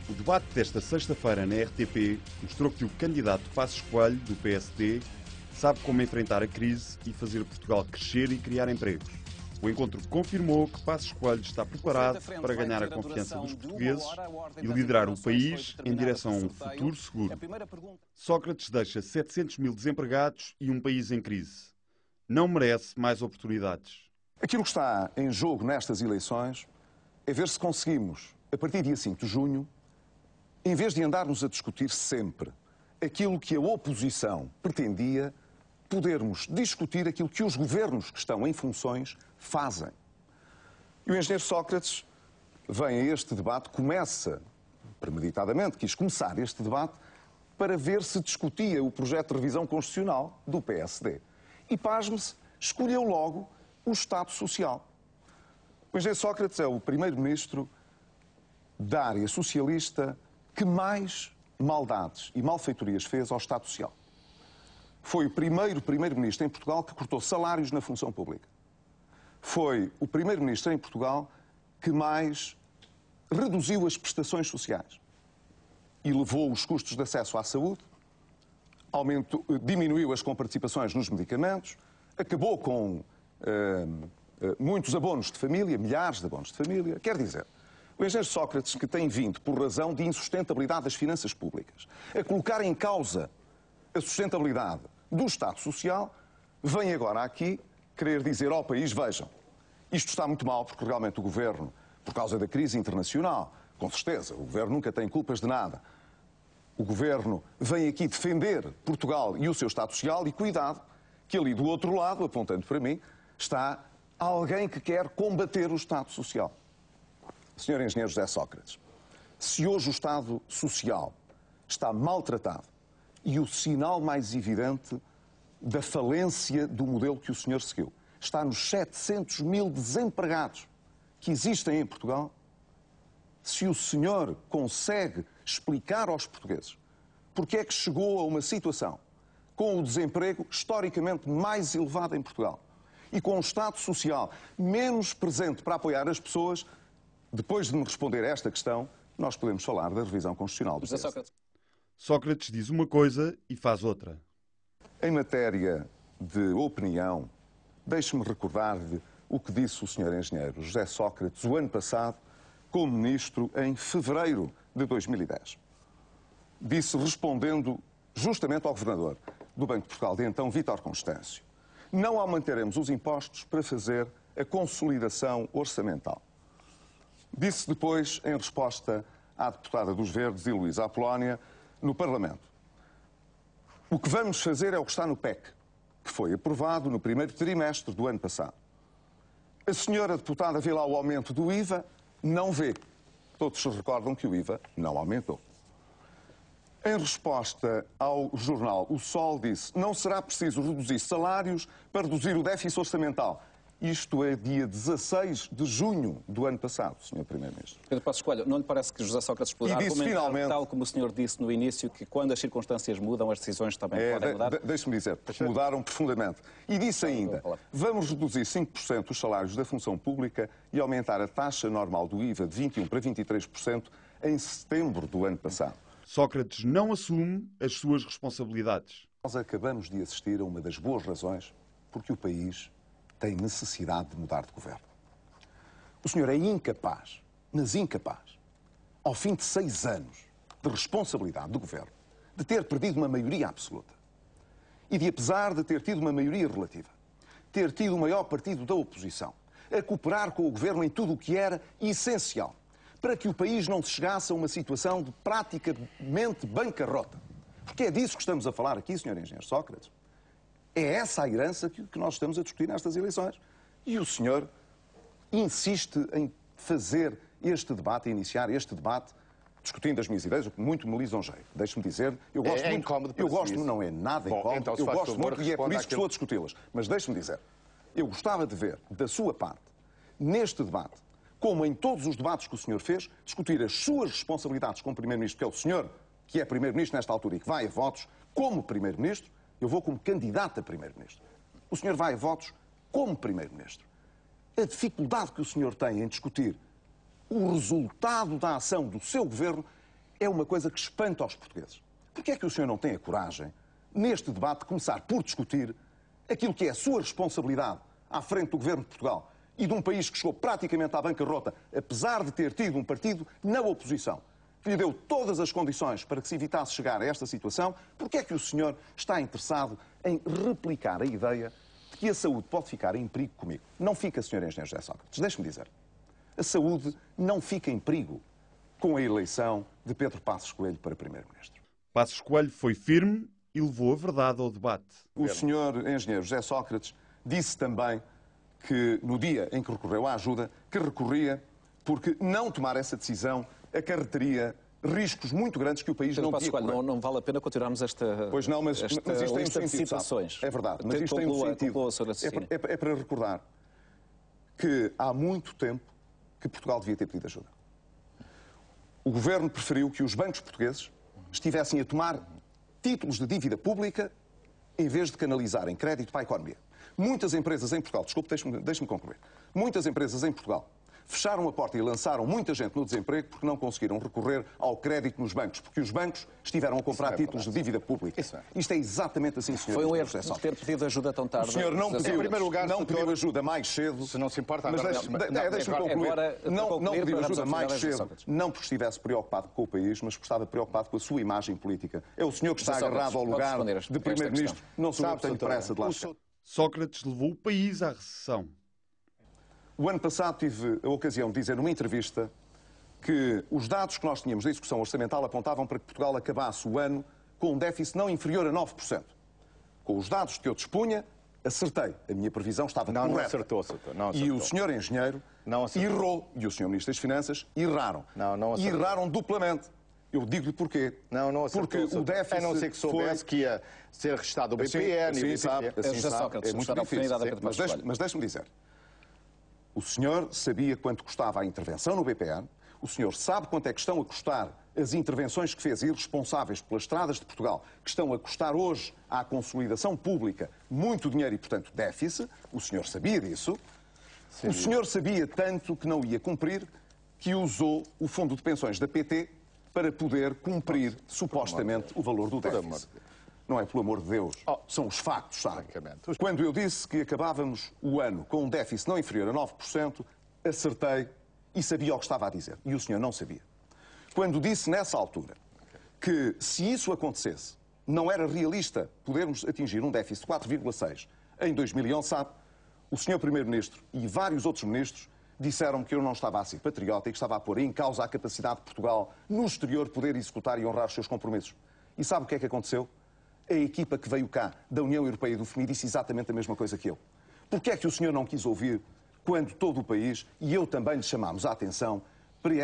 O debate desta sexta-feira na RTP mostrou que o candidato Passos Coelho, do PSD, sabe como enfrentar a crise e fazer Portugal crescer e criar empregos. O encontro confirmou que Passos Coelho está preparado para ganhar a confiança dos portugueses e liderar o país em direção a um futuro seguro. Sócrates deixa 700 mil desempregados e um país em crise. Não merece mais oportunidades. Aquilo que está em jogo nestas eleições é ver se conseguimos, a partir do dia 5 de junho, em vez de andarmos a discutir sempre aquilo que a oposição pretendia, podermos discutir aquilo que os governos que estão em funções fazem. E o engenheiro Sócrates vem a este debate, começa, premeditadamente, quis começar este debate para ver se discutia o projeto de revisão constitucional do PSD. E, pasme-se, escolheu logo o Estado Social. O engenheiro Sócrates é o primeiro-ministro da área socialista que mais maldades e malfeitorias fez ao Estado Social. Foi o primeiro-ministro em Portugal que cortou salários na função pública. Foi o primeiro-ministro em Portugal que mais reduziu as prestações sociais e levou os custos de acesso à saúde, diminuiu as comparticipações nos medicamentos, acabou com muitos abonos de família, milhares de abonos de família. Quer dizer, o engenheiro Sócrates, que tem vindo, por razão de insustentabilidade das finanças públicas, a colocar em causa a sustentabilidade do Estado Social, vem agora aqui querer dizer ao país, vejam, isto está muito mal porque realmente o Governo, por causa da crise internacional, com certeza, o Governo nunca tem culpas de nada. O Governo vem aqui defender Portugal e o seu Estado Social e cuidado que ali do outro lado, apontando para mim, está alguém que quer combater o Estado Social. Senhor Engenheiro José Sócrates, se hoje o Estado Social está maltratado e o sinal mais evidente da falência do modelo que o senhor seguiu está nos 700 mil desempregados que existem em Portugal, se o senhor consegue explicar aos portugueses porque é que chegou a uma situação com o desemprego historicamente mais elevado em Portugal e com o Estado Social menos presente para apoiar as pessoas, depois de me responder a esta questão, nós podemos falar da revisão constitucional do PSD. Sócrates diz uma coisa e faz outra. Em matéria de opinião, deixe-me recordar-lhe o que disse o Sr. Engenheiro José Sócrates o ano passado, como Ministro, em fevereiro de 2010. Disse, respondendo justamente ao Governador do Banco de Portugal, de então Vítor Constâncio, não aumentaremos os impostos para fazer a consolidação orçamental. Disse depois, em resposta à deputada dos Verdes, Heloísa Apolónia, no Parlamento, o que vamos fazer é o que está no PEC, que foi aprovado no primeiro trimestre do ano passado. A senhora deputada vê lá o aumento do IVA, não vê. Todos se recordam que o IVA não aumentou. Em resposta ao jornal O Sol, disse, não será preciso reduzir salários para reduzir o déficit orçamental. Isto é dia 16 de junho do ano passado, Sr. Primeiro-Ministro. Pedro Passos Coelho, não lhe parece que José Sócrates poderá argumentar, finalmente, tal como o senhor disse no início, que quando as circunstâncias mudam, as decisões também podem mudar? Deixe-me dizer, mudaram profundamente. E disse ainda, vamos reduzir 5% os salários da função pública e aumentar a taxa normal do IVA de 21% para 23% em setembro do ano passado. Sócrates não assume as suas responsabilidades. Nós acabamos de assistir a uma das boas razões porque o país tem necessidade de mudar de governo. O senhor é incapaz, mas incapaz, ao fim de 6 anos de responsabilidade do governo, de ter perdido uma maioria absoluta e de, apesar de ter tido uma maioria relativa, ter tido o maior partido da oposição, a cooperar com o governo em tudo o que era essencial para que o país não se chegasse a uma situação de praticamente bancarrota. Porque é disso que estamos a falar aqui, Sr. Engenheiro Sócrates. É essa a herança que nós estamos a discutir nestas eleições. E o senhor insiste em fazer este debate, iniciar este debate, discutindo as minhas ideias, o que muito me lisonjeia. Deixe-me dizer, eu gosto muito, não é nada incómodo, então, eu gosto muito e é por isso que estou a discuti-las. Mas deixe-me dizer, eu gostava de ver, da sua parte, neste debate, como em todos os debates que o senhor fez, discutir as suas responsabilidades como Primeiro-Ministro, que é o senhor que é Primeiro-Ministro nesta altura e que vai a votos como Primeiro-Ministro, eu vou como candidato a Primeiro-Ministro. O senhor vai a votos como Primeiro-Ministro. A dificuldade que o senhor tem em discutir o resultado da ação do seu governo é uma coisa que espanta aos portugueses. Porquê é que o senhor não tem a coragem, neste debate, de começar por discutir aquilo que é a sua responsabilidade à frente do Governo de Portugal e de um país que chegou praticamente à bancarrota, apesar de ter tido um partido na oposição, que lhe deu todas as condições para que se evitasse chegar a esta situação? Porquê é que o senhor está interessado em replicar a ideia de que a saúde pode ficar em perigo comigo? Não fica, Sr. Engenheiro José Sócrates, deixe-me dizer. A saúde não fica em perigo com a eleição de Pedro Passos Coelho para Primeiro-Ministro. Passos Coelho foi firme e levou a verdade ao debate. O Sr. Engenheiro José Sócrates disse também que, no dia em que recorreu à ajuda, que recorria porque não tomar essa decisão acarretaria riscos muito grandes que o país não podia correr. Não vale a pena continuarmos esta Pois não, mas isto tem um lista de sentido, situações. Sabe? É verdade, mas isto tem um sentido. É para recordar que há muito tempo que Portugal devia ter pedido ajuda. O Governo preferiu que os bancos portugueses estivessem a tomar títulos de dívida pública em vez de canalizarem crédito para a economia. Muitas empresas em Portugal, desculpe, deixe-me concluir, muitas empresas em Portugal fecharam a porta e lançaram muita gente no desemprego porque não conseguiram recorrer ao crédito nos bancos, porque os bancos estiveram a comprar títulos de dívida pública. Isto é exatamente assim, Sr. Foi um erro ter pedido ajuda tão tarde. O senhor não pediu ajuda mais cedo. Se não se importa, mas deixe-me concluir. Não pediu ajuda mais cedo, não porque estivesse preocupado com o país, mas porque estava preocupado com a sua imagem política. É o senhor que está agarrado ao lugar de Primeiro-Ministro. Não sou eu que tenho pressa de lá chegar. Sócrates levou o país à recessão. O ano passado tive a ocasião de dizer numa entrevista que os dados que nós tínhamos da execução orçamental apontavam para que Portugal acabasse o ano com um déficit não inferior a 9%. Com os dados de que eu dispunha, acertei. A minha previsão estava correta. Não acertou, não acertou. E o senhor engenheiro errou. E o senhor Ministro das Finanças erraram. Não acertou. E erraram duplamente. Eu digo-lhe porquê. Não acertou. Porque o déficit... A não ser que soubesse que ia ser registado o BPN e o sabe, é muito difícil. Mas deixe-me dizer. O senhor sabia quanto custava a intervenção no BPN, o senhor sabe quanto é que estão a custar as intervenções que fez irresponsáveis pelas estradas de Portugal, que estão a custar hoje à consolidação pública muito dinheiro e, portanto, déficit. O senhor sabia disso. O senhor sabia tanto que não ia cumprir que usou o fundo de pensões da PT para poder cumprir, supostamente, o valor do déficit. Não é pelo amor de Deus. São os factos, sabe? Quando eu disse que acabávamos o ano com um déficit não inferior a 9%, acertei e sabia o que estava a dizer. E o senhor não sabia. Quando disse nessa altura que se isso acontecesse, não era realista podermos atingir um déficit de 4,6 em 2011, sabe? O senhor Primeiro-Ministro e vários outros ministros disseram que eu não estava a ser patriota e que estava a pôr em causa a capacidade de Portugal no exterior poder executar e honrar os seus compromissos. E sabe o que é que aconteceu? A equipa que veio cá, da União Europeia e do FMI, disse exatamente a mesma coisa que eu. Porquê é que o senhor não quis ouvir quando todo o país, e eu também lhe chamámos a atenção, para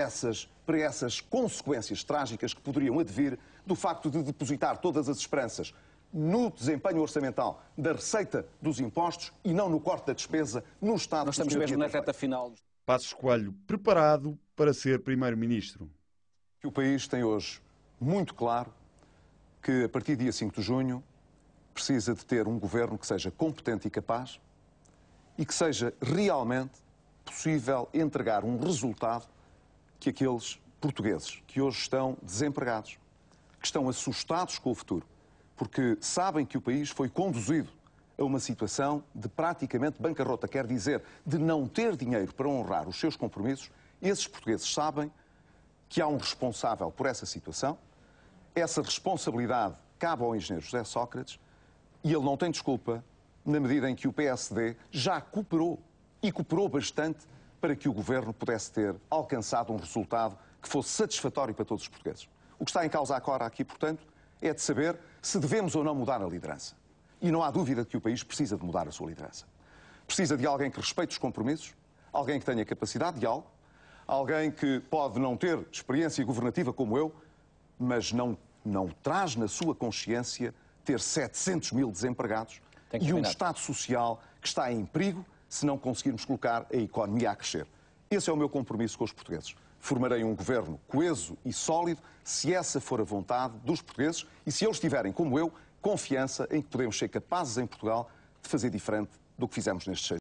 essas consequências trágicas que poderiam advir do facto de depositar todas as esperanças no desempenho orçamental da receita dos impostos e não no corte da despesa no Estado. Nós estamos mesmo na reta final. Passos Coelho preparado para ser Primeiro-Ministro. O país tem hoje muito claro que, a partir do dia 5 de junho, precisa de ter um governo que seja competente e capaz e que seja realmente possível entregar um resultado que aqueles portugueses que hoje estão desempregados, que estão assustados com o futuro, porque sabem que o país foi conduzido a uma situação de praticamente bancarrota, quer dizer, de não ter dinheiro para honrar os seus compromissos, esses portugueses sabem que há um responsável por essa situação. Essa responsabilidade cabe ao engenheiro José Sócrates e ele não tem desculpa na medida em que o PSD já cooperou e cooperou bastante para que o governo pudesse ter alcançado um resultado que fosse satisfatório para todos os portugueses. O que está em causa agora aqui, portanto, é de saber se devemos ou não mudar a liderança. E não há dúvida que o país precisa de mudar a sua liderança. Precisa de alguém que respeite os compromissos, alguém que tenha capacidade de diálogo, alguém que pode não ter experiência governativa como eu, mas não traz na sua consciência ter 700 mil desempregados e um Estado social que está em perigo se não conseguirmos colocar a economia a crescer. Esse é o meu compromisso com os portugueses. Formarei um governo coeso e sólido, se essa for a vontade dos portugueses e se eles tiverem, como eu, confiança em que podemos ser capazes em Portugal de fazer diferente do que fizemos nestes 6 anos.